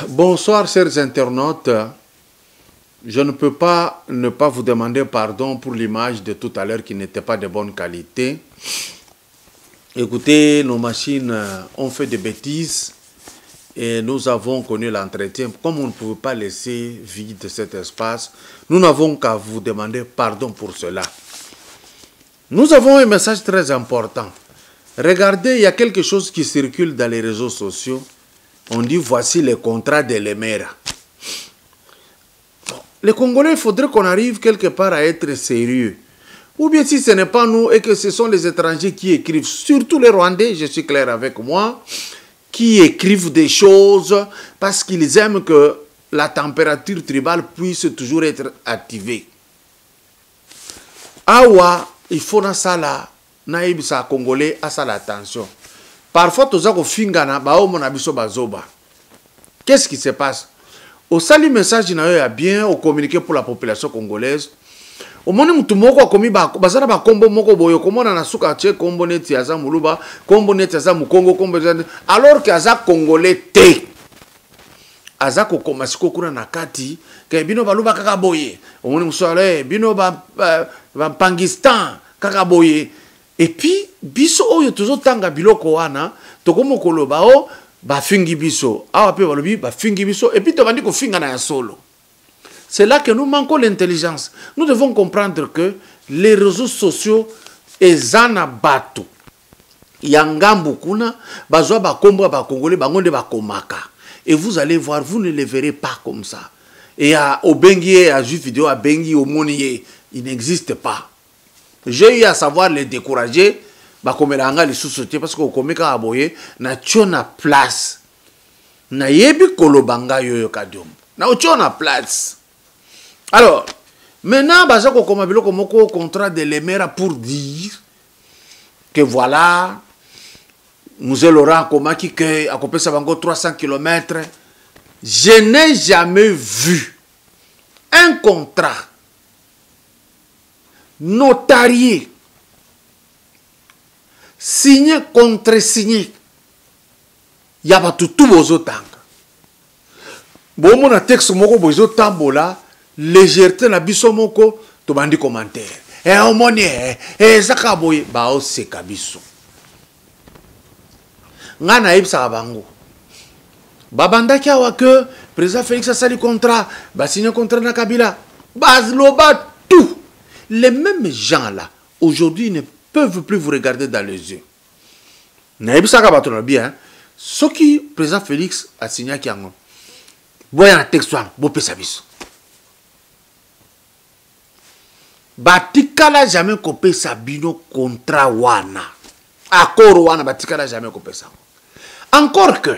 Bonsoir chers internautes, je ne peux pas ne pas vous demander pardon pour l'image de tout à l'heure qui n'était pas de bonne qualité. Écoutez, nos machines ont fait des bêtises et nous avons connu l'entretien. Comme on ne pouvait pas laisser vide cet espace, nous n'avons qu'à vous demander pardon pour cela. Nous avons un message très important. Regardez, il y a quelque chose qui circule dans les réseaux sociaux. On dit voici les contrats de l'Emera. Les Congolais, il faudrait qu'on arrive quelque part à être sérieux. Ou bien si ce n'est pas nous et que ce sont les étrangers qui écrivent, surtout les Rwandais, je suis clair avec moi, qui écrivent des choses parce qu'ils aiment que la température tribale puisse toujours être activée. Awa, il faut na sala, naïb sa Congolais à ça l'attention. Parfois, tous les fingana bazoba. Qu'est-ce qui se passe? Au salut message a bien au communiqué pour la population congolaise. Au moment où tout le monde a commis bazara ba kombo moko boyo comment na suka che kombo neti aza muluba kombo neti aza mukongo kombo alors que aza congolais te aza ko komasiko kuna na kati ke bino baluba kaka boye au moment musale bino ba Pangistan kaka boye. Et puis, biso oyo tozo tanga biloko wana, tokomo koloba o ba fingi biso. Awa pe balobi ba fingi biso et puis tobandi ko finga na ya solo. C'est là que nous manquons l'intelligence. Nous devons comprendre que les réseaux sociaux ezana bato. Yangambu kuna bazwa ba kombo ba congolais bangonde ba komaka. Et vous allez voir, vous ne les verrez pas comme ça. Et à Obengi à Juif vidéo à Bengi au Monier, il n'existe pas. J'ai eu à savoir les décourager, les sous-sauter parce qu'au komeka aboye na tchona place. Na yebi kolobanga yoyo kadium. Na tchona place. Alors, maintenant bazako komabilo komoko contrat de l'Emera pour dire que voilà Mouze Laurent Komaki que a copé bango 300 km. Je n'ai jamais vu un contrat notarié, signé, contre-signé. Il y a tout bozo tanga. Bon, mon texte moko bozo tambola, légèreté na biso moko, to bandi commentaire. Eh, omonie, zakaboye, ba o seka biso. Nga na ibsa bango. Babanda ki awa que, président Félix a sali contrat, ba signé contrat na Kabila. Baz loba tout. Les mêmes gens-là, aujourd'hui, ne peuvent plus vous regarder dans les yeux. Bien, ce qui, président Félix a signé qui a un texte, Batikala jamais copé Sabino contrat wana. Accord wana, Batikala jamais copé ça. Encore que,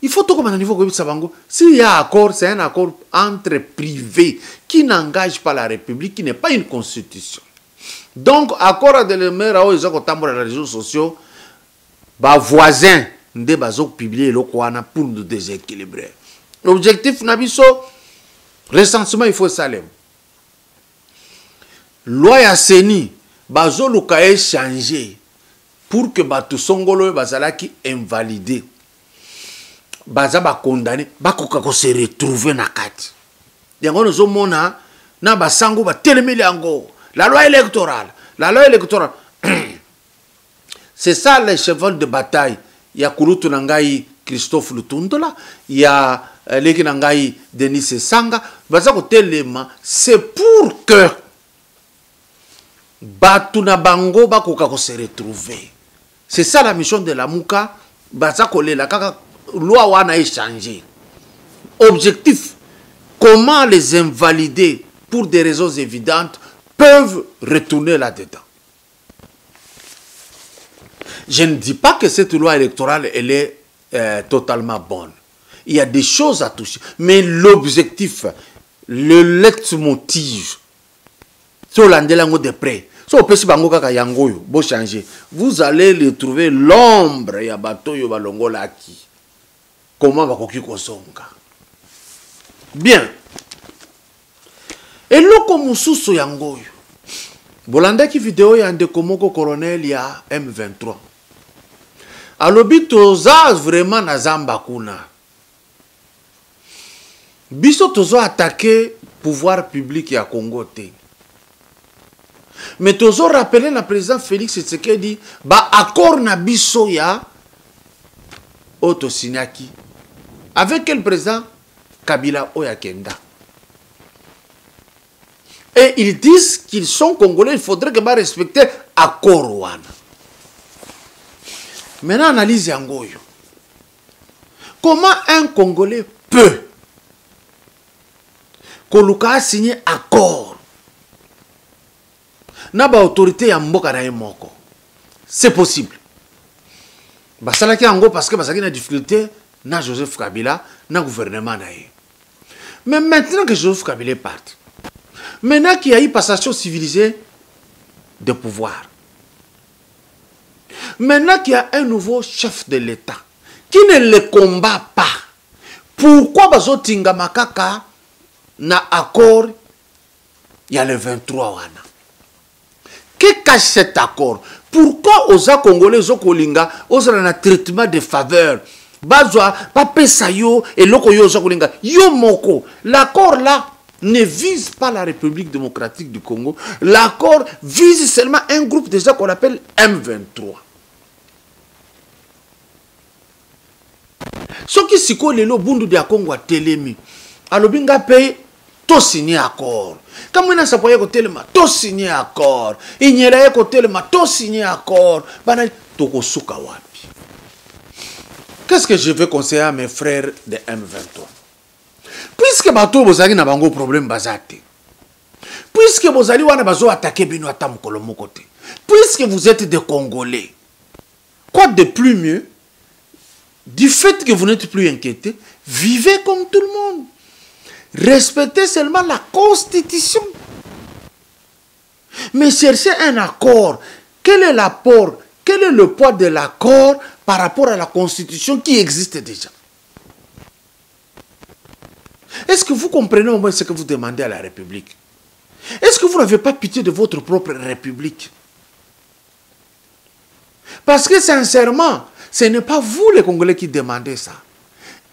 il faut tout comme un niveau de Sabango. S'il y a accord, c'est un accord entre privés qui n'engage pas la République, qui n'est pas une constitution. Donc, accord de l'Emera, ils ont dans les réseaux sociaux, bah voisins, des bazok publiés le Kouana pour nous déséquilibrer. L'objectif na biso recensement il faut salem. Loi ya seni bazo luka changer pour que batu songolo bazalaki invalidé. Baza ba condamné bakoka ko se retrouver na kati. Yango nozo mona na basango ba telemeli yango. La loi électorale. C'est ça le cheval de bataille. Il y a Kouroutou Nangaï, Christophe Lutundola, il y a Leki Nangaï, Denis Sanga. C'est pour que Batuna Bango Bakoka se retrouve. C'est ça la mission de la Mouka. Bazakole la kaka loi wana échangé. Objectif, comment les invalider pour des raisons évidentes peuvent retourner là-dedans. Je ne dis pas que cette loi électorale elle est totalement bonne. Il y a des choses à toucher. Mais l'objectif, le leitmotiv, de près, vous allez le trouver l'ombre ya bato yo balongola ki. Comment va koki kosonga. Bien. Et loko mususu yangoyo. Bolanda ki vidéo ya ndeko moko colonel ya M23. Alobi toza vraiment na zamba kuna. Biso tozo attaquer pouvoir public ya Congo te. Mais tozo rappeler le président Félix Tshisekedi ba accord na biso ya Otto Sinyaki avec quel président Kabila Oyakenda. Et ils disent qu'ils sont Congolais, il faudrait que ba respecter accord wana. Maintenant analyse yangoyo. Comment un Congolais peut Koluka signer accord na ba autorité ya mboka na moko? C'est possible. Basalaki yango parce que basaki na difficulté na Joseph Kabila na gouvernement na ye. Mais maintenant que Joseph Kabila est parti, maintenant qu'il y a eu passation civilisée de pouvoir, maintenant qu'il y a un nouveau chef de l'État qui ne le combat pas, pourquoi bazo tinga makaka na accord il y a le 23 wana? Que cache cet accord? Pourquoi aux Congolais aux Kolinga aux un traitement de faveur? Bazwa pape sayo et loko yo Kolinga yo moko. L'accord là ne vise pas la République démocratique du Congo. L'accord vise seulement un groupe déjà qu'on appelle M23. Ce qui s'y colle le bundu de Congo à Telemi. Alobinga paye to signé accord. Comme on a sapé ko telema to signé accord. Inyela ko telema to signé accord. Bana toko suka wapi. Qu'est-ce que je vais conseiller à mes frères de M23? Puisque bato bozali na bango problème bazate. Puisque bozali wana bazo attaquer bino atam kolomoko te. Puisque vous êtes des Congolais. Quoi de plus mieux? Du fait que vous n'êtes plus inquiétés, vivez comme tout le monde. Respectez seulement la Constitution. Mais cherchez un accord. Quel est l'apport? Quel est le poids de l'accord par rapport à la Constitution qui existe déjà? Est-ce que vous comprenez au moins ce que vous demandez à la République? Est-ce que vous n'avez pas pitié de votre propre République? Parce que sincèrement, ce n'est pas vous les Congolais qui demandez ça.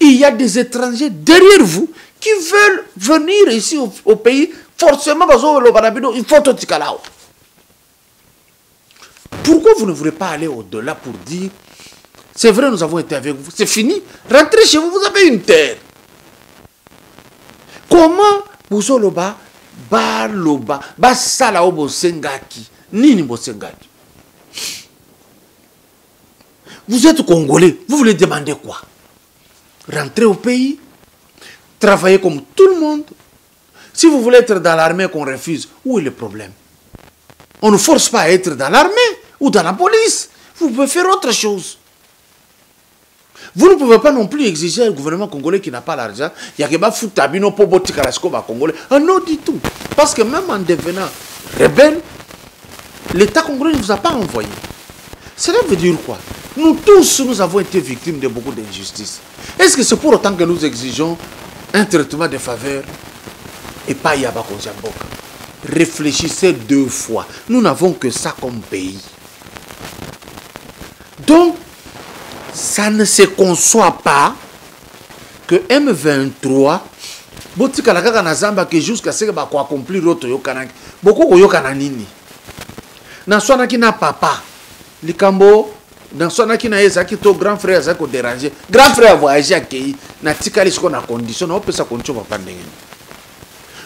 Il y a des étrangers derrière vous qui veulent venir ici au pays. Forcément, il faut tout là. Pourquoi vous ne voulez pas aller au-delà pour dire, c'est vrai, nous avons été avec vous, c'est fini, rentrez chez vous, vous avez une terre. Comment vous avez baloba basala obo sengaki nini bosengaki? Vous êtes Congolais, vous voulez demander quoi? Rentrer au pays, travailler comme tout le monde. Si vous voulez être dans l'armée qu'on refuse, où est le problème? On ne force pas à être dans l'armée ou dans la police. Vous pouvez faire autre chose. Vous ne pouvez pas non plus exiger un gouvernement congolais qui n'a pas l'argent. Il y a que ba futabino po botikarasko ba congolais. Non du tout. Parce que même en devenant rebelle, l'État congolais ne vous a pas envoyé. Cela veut dire quoi? Nous tous, nous avons été victimes de beaucoup d'injustices. Est-ce que c'est pour autant que nous exigeons un traitement de faveur et pas Yaba Konjamboka? Réfléchissez 2 fois. Nous n'avons que ça comme pays. Donc, ça ne se conçoit pas que M23, botika la kaka na zamba que jusqu'à ce que ba ko accomplir autre yokana. Beaucoup ko yokana nini. Na swana ki na papa. Likambo na swana ki na yeza ki to grand frère za ko déranger. Grand frère voyager akei na tikali ce qu'on a condition na opesa koncho papa ndenge.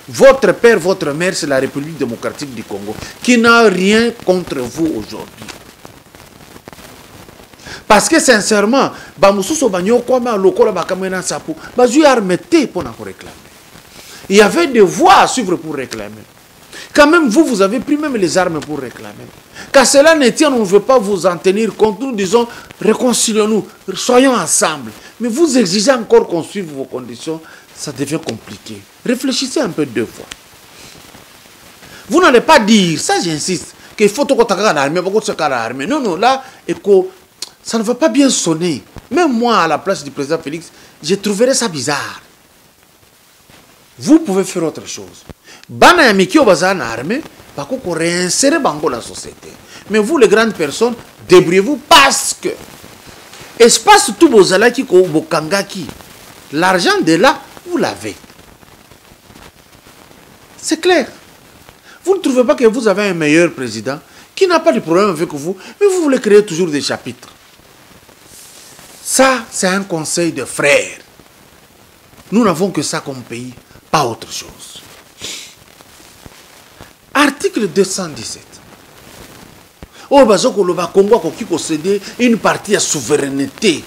Votre père, votre mère, c'est la République démocratique du Congo qui n'a rien contre vous aujourd'hui. Parce que sincèrement, il y avait des voies à suivre pour réclamer. Quand même, vous avez pris même les armes pour réclamer. Car cela ne tient, on ne veut pas vous en tenir compte. Nous disons, réconcilions-nous, soyons ensemble. Mais vous exigez encore qu'on suive vos conditions, ça devient compliqué. Réfléchissez un peu 2 fois. Vous n'allez pas dire, ça j'insiste, qu'il faut tout l'armée. Non, non, là, ça ne va pas bien sonner. Même moi, à la place du président Félix, je trouverais ça bizarre. Vous pouvez faire autre chose. Bana yamiki obaza na armée, par contre, réinsérer bango la société. Mais vous, les grandes personnes, débrouillez-vous parce que espace tout bozalaki ko bokangaki. L'argent de là, vous l'avez. C'est clair. Vous ne trouvez pas que vous avez un meilleur président qui n'a pas de problème avec vous, mais vous voulez créer toujours des chapitres. Ça, c'est un conseil de frères. Nous n'avons que ça comme pays, pas autre chose. Article 217. Oh, bazoko loba Congo qui possède une partie à souveraineté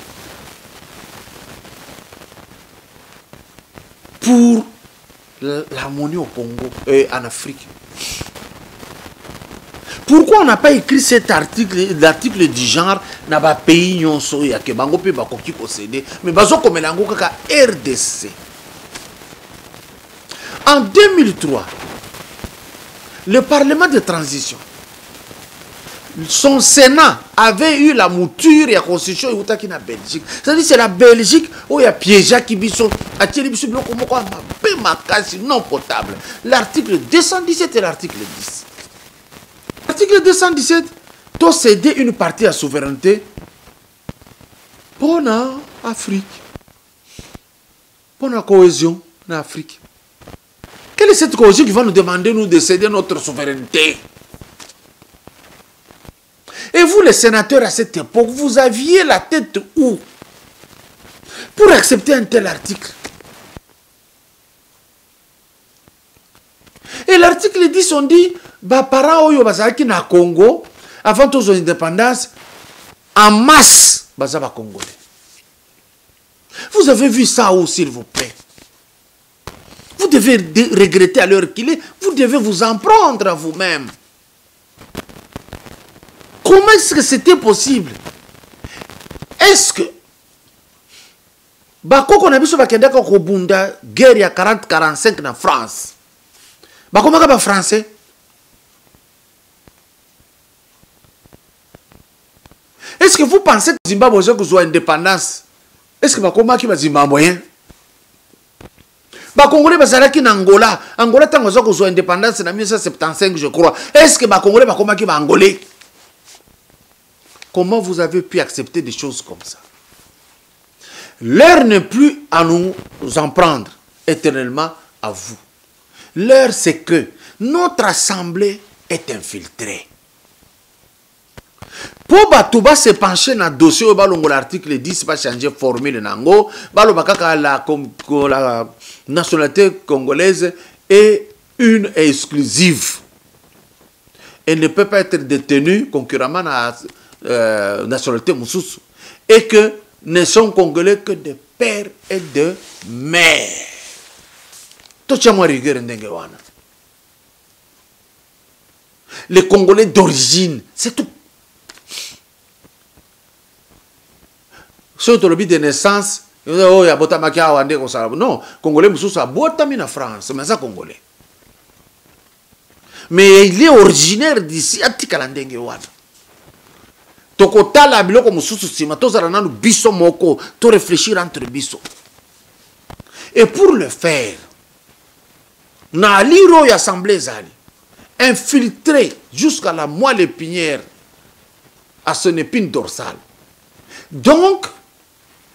pour l'harmonie au Congo et en Afrique. Pourquoi on n'a pas écrit cet article, l'article du genre na ba pays nyonso ya ke bango pe bakoki posséder mais bazoko melango kaka RDC. En 2003, le Parlement de transition, son Sénat avait eu la mouture et la constitution et la Belgique. C'est-à-dire c'est la Belgique où il y a piégé qui biso a tiré biso bloc comme quoi ma case non potable. L'article 217 et l'article 10. L'article 217 doit céder une partie à souveraineté pour l'Afrique, pour la cohésion en Afrique. Quelle est cette cohésion qui va nous demander nous de céder notre souveraineté? Et vous, les sénateurs, à cette époque, vous aviez la tête où pour accepter un tel article? Et l'article 10, on dit, bah, parents oyo bazaki na Congo, avant tous les indépendances, en masse, bazaba congolais. Vous avez vu ça où, s'il vous plaît? Vous devez regretter à l'heure qu'il est, vous devez vous en prendre à vous-même. Comment est-ce que c'était possible? Est-ce que bako qu'on a vu sur bakenda ko bunda guerre ya 40-45 en France? Bako maka ba français? Est-ce que vous pensez que Zimbabwe a une indépendance? Est-ce que bako maki ba Zimbabweien? Ba Congolais bazalaki na Angola. Angola tango zo ko indépendance en 1975 je crois. Est-ce que ba Congolais bako maki ba Angolais? Comment vous avez pu accepter des choses comme ça? L'heure n'est plus à nous en prendre éternellement à vous. L'heure, c'est que notre assemblée est infiltrée. Pour Batouba se pencher dans le dossier, l'article 10 va changer formule. La nationalité congolaise est une exclusive. Elle ne peut pas être détenue concurremment à la nationalité Moussous. Et que ne sont congolais que de père et de mère. Les Congolais d'origine, c'est tout. Sur le but de naissance, non, Congolais Moussous a botami en France, mais ça Congolais. Mais il est originaire d'ici à Tikalandenge. tokotala biloko mosusu sima tozala nanu biso moko to réfléchir entre biso. Et pour le faire, na liro y assemblée zali infiltré jusqu'à la moelle épinière à son épine dorsale. Donc,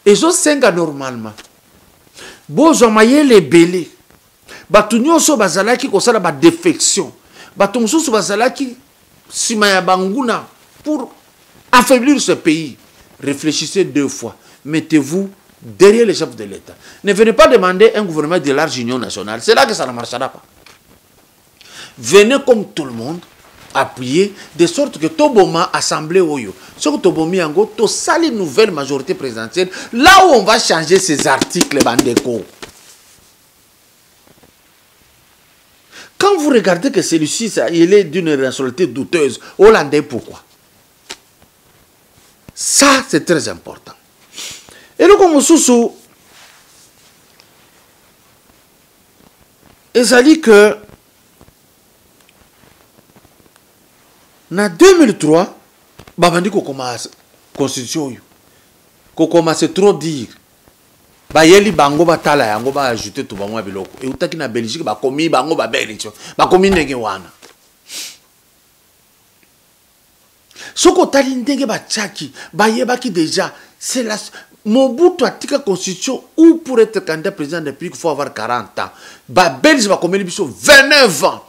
et je senga normalement. Bozo maye les belés. Batu nyonso bazalaki kosala ba défection. Batu mosusu bazalaki sima ya banguna pour affaiblir ce pays. Réfléchissez 2 fois. Mettez-vous derrière les chefs de l'État. Ne venez pas demander un gouvernement de large union nationale. C'est là que ça ne marchera pas. Venez comme tout le monde, appuyer, de sorte que Toboma assemblée Oyo. Ce que Tobomi Ango, to sali nouvelle majorité présidentielle, là où on va changer ces articles, Bandeko. Quand vous regardez que celui-ci, il est d'une nationalité douteuse, hollandais, pourquoi? Ça, c'est très important. Et donc, on se et ça dit que en 2003, babandi ko commence constitution ko commence trop dire ba yeli bango batala yango ba ajouter to bango biloko et utaki na Belgique ba komi bango ba belitio ba komi ndenge wana soko tali ndenge ba tchaki ba yebaki déjà c'est la Mobutu a tika constitution ou pour être candidat président de la République il faut avoir 40 ans ba Belge ba komi biso 29 ans.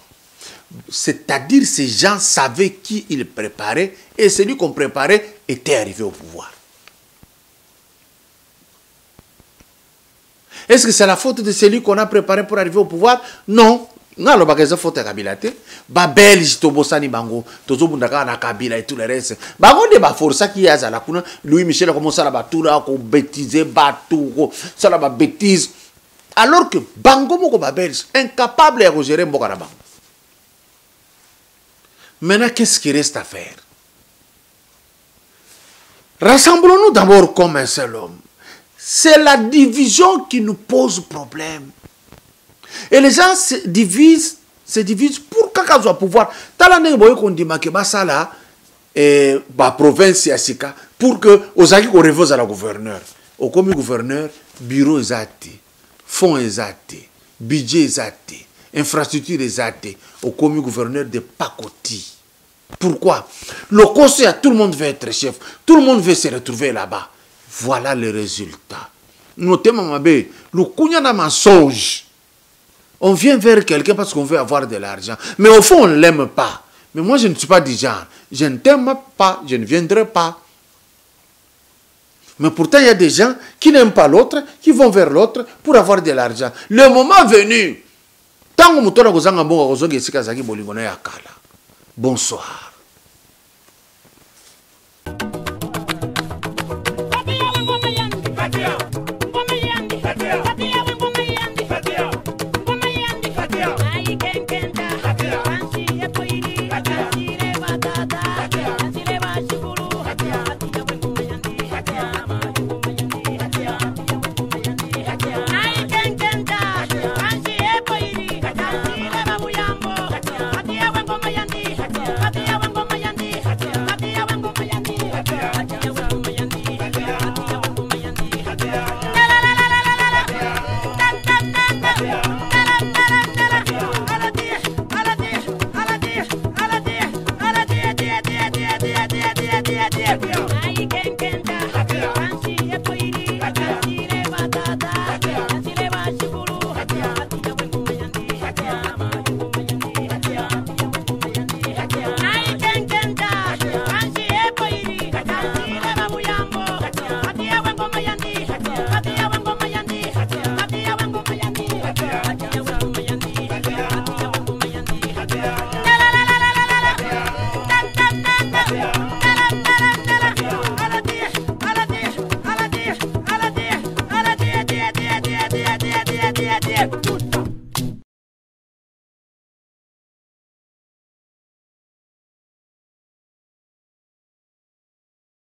C'est-à-dire ces gens savaient qui ils préparaient et celui qu'on préparait était arrivé au pouvoir. Est-ce que c'est la faute de celui qu'on a préparé pour arriver au pouvoir? Non. Non, le bagage faute à Kabila. Ba Belge to bosani bango, to zobundaka na Kabila et tout le reste. Bango de ba força qui a la kuna, Louis Michel a commencé à la batura, ko bêtiser, batou, ça la bêtise. Alors que bango moko ba Belge incapable de gérer mbokana bango. Maintenant, qu'est-ce qui reste à faire? Rassemblons-nous d'abord comme un seul homme. C'est la division qui nous pose problème. Et les gens se divisent pour qu'à soit pouvoir. Talane boyo qu'on dit que basala ba province yasika pour que aux amis qu'on refuse à la gouverneur. Au comme gouverneur, bureau exacté, fonds exacté, budget exacté, infrastructure exacté. Au comme gouverneur de Pakoti. Pourquoi? Le conseil à tout le monde veut être chef. Tout le monde veut se retrouver là-bas. Voilà le résultat. Notez, Mamabé, le kounyana mensonge. On vient vers quelqu'un parce qu'on veut avoir de l'argent. Mais au fond, on ne l'aime pas. Mais moi, je ne suis pas du genre. Je ne t'aime pas, je ne viendrai pas. Mais pourtant, il y a des gens qui n'aiment pas l'autre, qui vont vers l'autre pour avoir de l'argent. Le moment venu, tant que bonsoir.